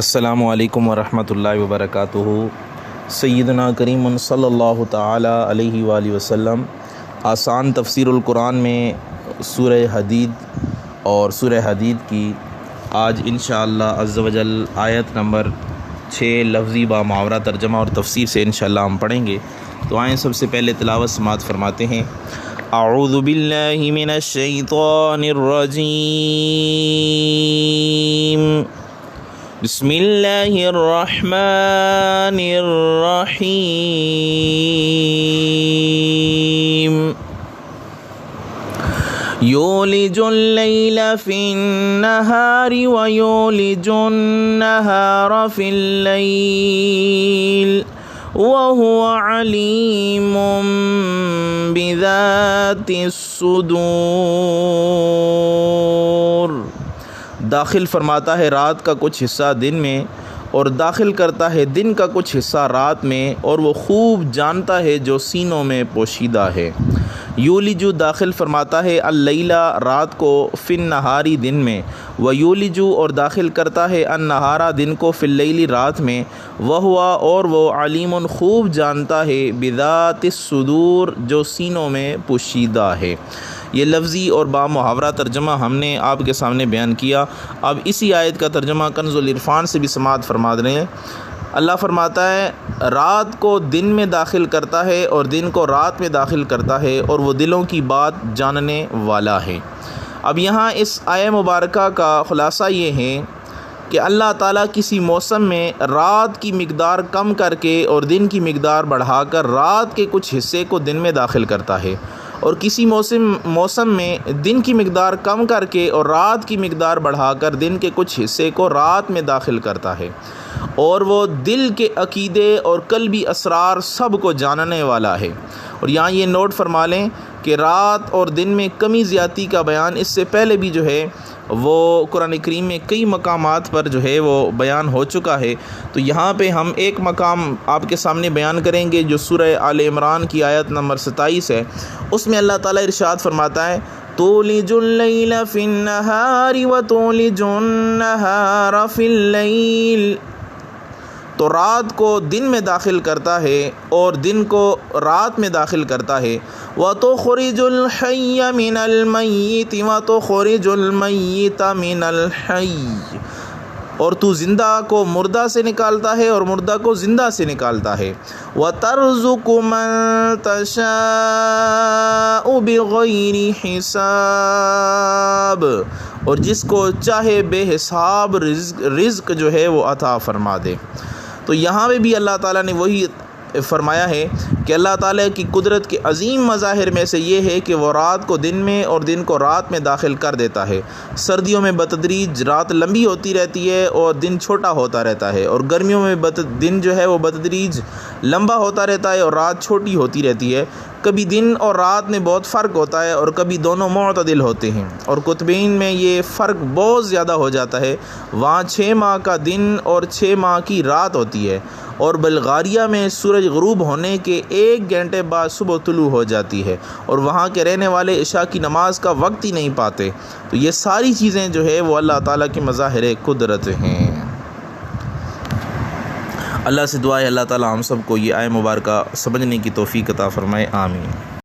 السلام علیکم ورحمۃ اللہ وبرکاتہ۔ سیدنا کریم صلی اللہ تعالی علیہ وآلہ وسلم آسان تفسیر القرآن میں سورہ حدید اور سورہ حدید کی آج انشاءاللہ عز و جل آیت نمبر 6 لفظی با محاورہ ترجمہ اور تفسیر سے انشاءاللہ ہم پڑھیں گے۔ تو آئیں سب سے پہلے تلاوت سماعت فرماتے ہیں۔ اعوذ باللہ من الشیطان الرجیم، بسم اللہ الرحمن الرحیم۔ یولج اللیل فی النہار ویولج النہار فی اللیل وَهُوَ عَلِيمٌ بِذَاتِ الصُّدُورِ۔ داخل فرماتا ہے رات کا کچھ حصہ دن میں اور داخل کرتا ہے دن کا کچھ حصہ رات میں، اور وہ خوب جانتا ہے جو سینوں میں پوشیدہ ہے۔ یولجو داخل فرماتا ہے اللیلہ رات کو، فی النہاری دن میں، و یولجو اور داخل کرتا ہے النہارا دن کو، فی اللیلی رات میں، وہوا اور وہ علیم خوب جانتا ہے، بذات الصدور جو سینوں میں پوشیدہ ہے۔ یہ لفظی اور با محاورہ ترجمہ ہم نے آپ کے سامنے بیان کیا۔ اب اسی آیت کا ترجمہ کنز العرفان سے بھی سماعت فرما رہے ہیں۔ اللہ فرماتا ہے رات کو دن میں داخل کرتا ہے اور دن کو رات میں داخل کرتا ہے، اور وہ دلوں کی بات جاننے والا ہے۔ اب یہاں اس آیہ مبارکہ کا خلاصہ یہ ہے کہ اللہ تعالیٰ کسی موسم میں رات کی مقدار کم کر کے اور دن کی مقدار بڑھا کر رات کے کچھ حصے کو دن میں داخل کرتا ہے، اور کسی موسم میں دن کی مقدار کم کر کے اور رات کی مقدار بڑھا کر دن کے کچھ حصے کو رات میں داخل کرتا ہے، اور وہ دل کے عقیدے اور قلبی اسرار سب کو جاننے والا ہے۔ اور یہاں یہ نوٹ فرما لیں کہ رات اور دن میں کمی زیادتی کا بیان اس سے پہلے بھی جو ہے وہ قرآن کریم میں کئی مقامات پر جو ہے وہ بیان ہو چکا ہے۔ تو یہاں پہ ہم ایک مقام آپ کے سامنے بیان کریں گے جو سورہ آل عمران کی آیت نمبر 27 ہے۔ اس میں اللہ تعالیٰ ارشاد فرماتا ہے تولج اللیل فی النہار وتولج النہار فی اللیل، تو رات کو دن میں داخل کرتا ہے اور دن کو رات میں داخل کرتا ہے۔ وَتُخْرِجُ الْحَيَّ مِنَ الْمَيِّتِ وَتُخْرِجُ الْمَيِّتَ مِنَ الْحَيِّ، اور تو زندہ کو مردہ سے نکالتا ہے اور مردہ کو زندہ سے نکالتا ہے۔ وَتَرْزُقُ مَن تَشَاءُ بِغَيْرِ حِسَابٍ، اور جس کو چاہے بے حساب رزق جو ہے وہ عطا فرما دے۔ تو یہاں پہ بھی اللہ تعالیٰ نے وہی فرمایا ہے کہ اللہ تعالیٰ کی قدرت کے عظیم مظاہر میں سے یہ ہے کہ وہ رات کو دن میں اور دن کو رات میں داخل کر دیتا ہے۔ سردیوں میں بتدریج رات لمبی ہوتی رہتی ہے اور دن چھوٹا ہوتا رہتا ہے، اور گرمیوں میں دن جو ہے وہ بتدریج لمبا ہوتا رہتا ہے اور رات چھوٹی ہوتی رہتی ہے۔ کبھی دن اور رات میں بہت فرق ہوتا ہے اور کبھی دونوں معتدل ہوتے ہیں، اور قطبین میں یہ فرق بہت زیادہ ہو جاتا ہے۔ وہاں 6 ماہ کا دن اور 6 ماہ کی رات ہوتی ہے، اور بلغاریہ میں سورج غروب ہونے کے 1 گھنٹے بعد صبح طلوع ہو جاتی ہے، اور وہاں کے رہنے والے عشاء کی نماز کا وقت ہی نہیں پاتے۔ تو یہ ساری چیزیں جو ہے وہ اللہ تعالیٰ کی مظاہر قدرت ہیں۔ اللہ سے دعا ہے اللہ تعالیٰ ہم سب کو یہ آیہ مبارکہ سمجھنے کی توفیق عطا فرمائے، آمین۔